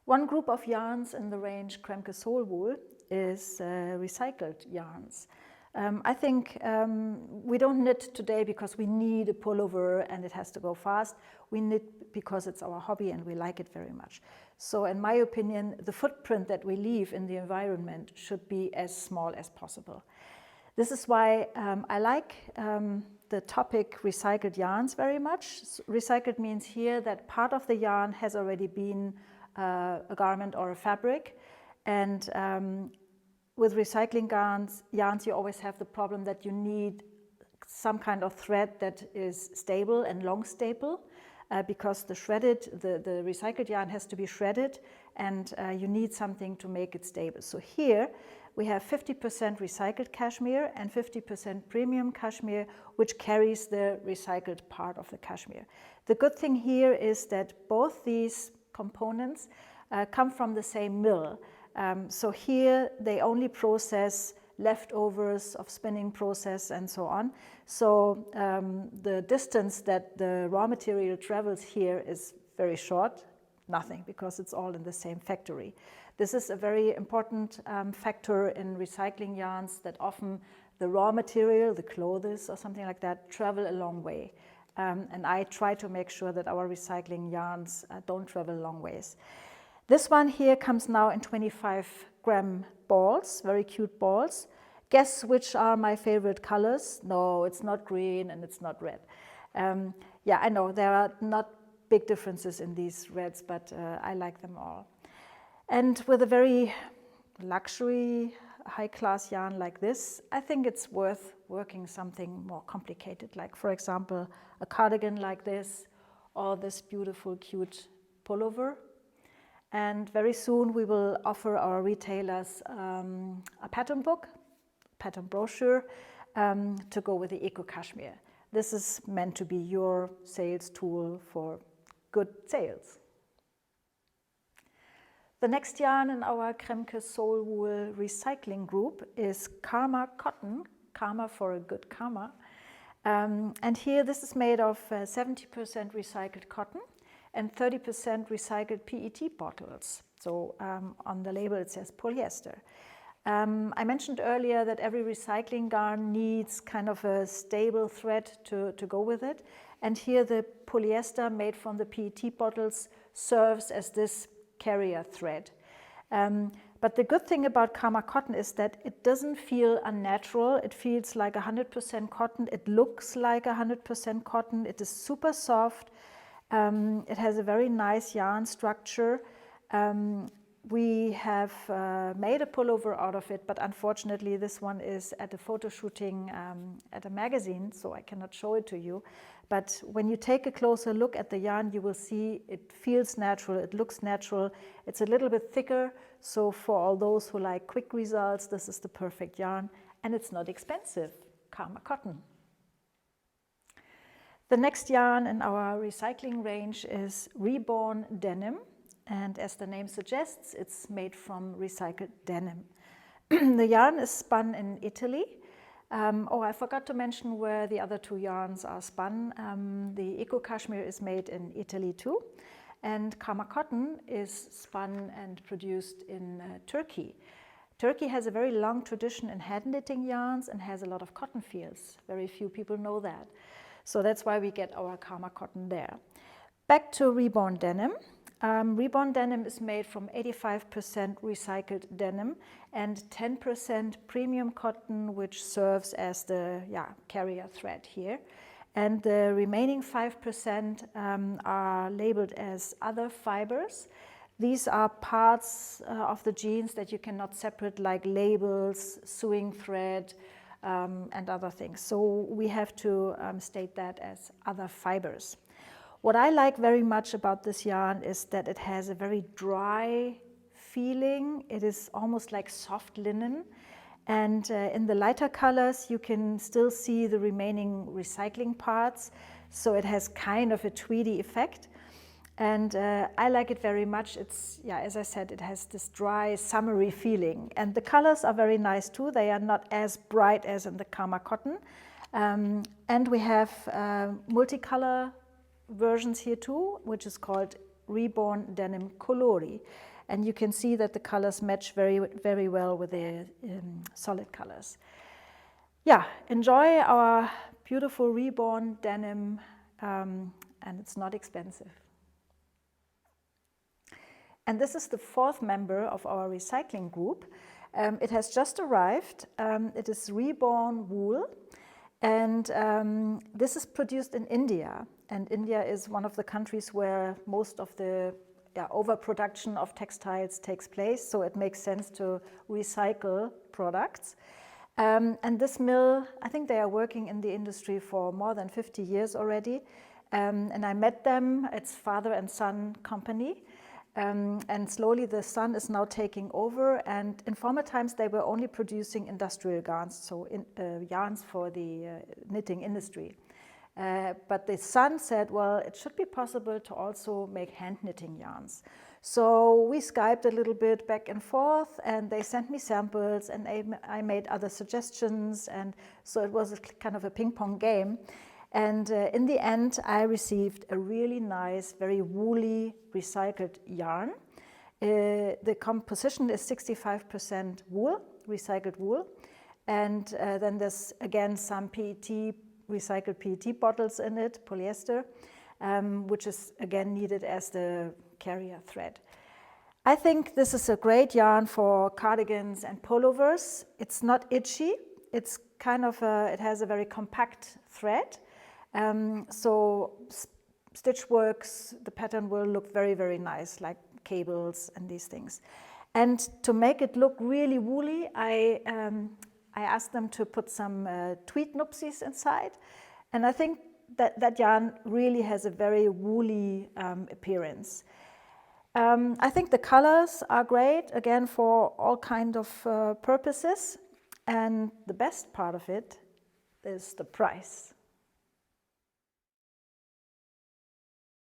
One group of yarns in the range Kremke Soul Wool is recycled yarns. I think we don't knit today because we need a pullover and it has to go fast. We knit because it's our hobby and we like it very much. So in my opinion, the footprint that we leave in the environment should be as small as possible. This is why I like the topic recycled yarns very much. Recycled means here that part of the yarn has already been a garment or a fabric, and with recycling yarns, you always have the problem that you need some kind of thread that is stable and long staple, because the recycled yarn has to be shredded, and you need something to make it stable. So here we have 50% recycled cashmere and 50% premium cashmere, which carries the recycled part of the cashmere. The good thing here is that both these components come from the same mill. So here they only process leftovers of spinning process and so on. So the distance that the raw material travels here is very short, nothing, because it's all in the same factory. This is a very important factor in recycling yarns, that often the raw material, the clothes or something like that, travel a long way. And I try to make sure that our recycling yarns don't travel long ways. This one here comes now in 25-gram balls, very cute balls. Guess which are my favorite colors? No, it's not green and it's not red. Yeah, I know there are not big differences in these reds, but I like them all. And with a very luxury, high-class yarn like this, I think it's worth working something more complicated, like, for example, a cardigan like this, or this beautiful, cute pullover. And very soon we will offer our retailers a pattern book, pattern brochure, to go with the Eco Cashmere. This is meant to be your sales tool for good sales. The next yarn in our Kremke Soul Wool recycling group is Karma Cotton, karma for a good karma. And here this is made of 70% recycled cotton and 30% recycled PET bottles. So on the label it says polyester. I mentioned earlier that every recycling yarn needs kind of a stable thread to go with it. And here the polyester made from the PET bottles serves as this carrier thread. But the good thing about Karma Cotton is that it doesn't feel unnatural. It feels like 100% cotton. It looks like 100% cotton. It is super soft. It has a very nice yarn structure. We have made a pullover out of it, but unfortunately this one is at a photo shooting at a magazine, so I cannot show it to you. But when you take a closer look at the yarn, you will see it feels natural, it looks natural. It's a little bit thicker, so for all those who like quick results, this is the perfect yarn, and it's not expensive. Karma Cotton. The next yarn in our recycling range is Reborn Denim. And as the name suggests, it's made from recycled denim. The yarn is spun in Italy. Oh, I forgot to mention where the other two yarns are spun. The Eco Cashmere is made in Italy too. And Karma Cotton is spun and produced in Turkey. Turkey has a very long tradition in hand knitting yarns and has a lot of cotton fields. Very few people know that. So that's why we get our Karma Cotton there. Back to Reborn Denim. Reborn Denim is made from 85% recycled denim and 10% premium cotton, which serves as the carrier thread here. And the remaining 5% are labeled as other fibers. These are parts of the jeans that you cannot separate, like labels, sewing thread, and other things. So we have to state that as other fibers. What I like very much about this yarn is that it has a very dry feeling. It is almost like soft linen. And in the lighter colors, you can still see the remaining recycling parts. So it has kind of a tweedy effect. And I like it very much. It's, as I said, it has this dry, summery feeling. And the colors are very nice too. They are not as bright as in the Karma Cotton. And we have multicolor versions here too, which is called Reborn Denim Colori. And you can see that the colors match very, very well with the solid colors. Yeah, enjoy our beautiful Reborn denim, and it's not expensive. And this is the fourth member of our recycling group. It has just arrived. It is Reborn Wool, and this is produced in India. And India is one of the countries where most of the overproduction of textiles takes place, so it makes sense to recycle products. And this mill, I think they are working in the industry for more than 50 years already. And I met them. It's father and son company. And slowly the son is now taking over. And in former times, they were only producing industrial yarns, so yarns for the knitting industry. But the son said, well, it should be possible to also make hand knitting yarns. So we Skyped a little bit back and forth, and they sent me samples, and I made other suggestions. And so it was kind of a ping pong game. And in the end, I received a really nice, very woolly, recycled yarn. The composition is 65% wool, recycled wool. And then there's, again, some PET, recycled PET bottles in it, polyester, which is, again, needed as the carrier thread. I think this is a great yarn for cardigans and pullovers. It's not itchy. It's kind of it has a very compact thread. So stitch works, the pattern will look very, very nice, like cables and these things. And to make it look really woolly, I asked them to put some tweed nupsies inside. And I think that yarn really has a very woolly appearance. I think the colors are great, again, for all kinds of purposes. And the best part of it is the price.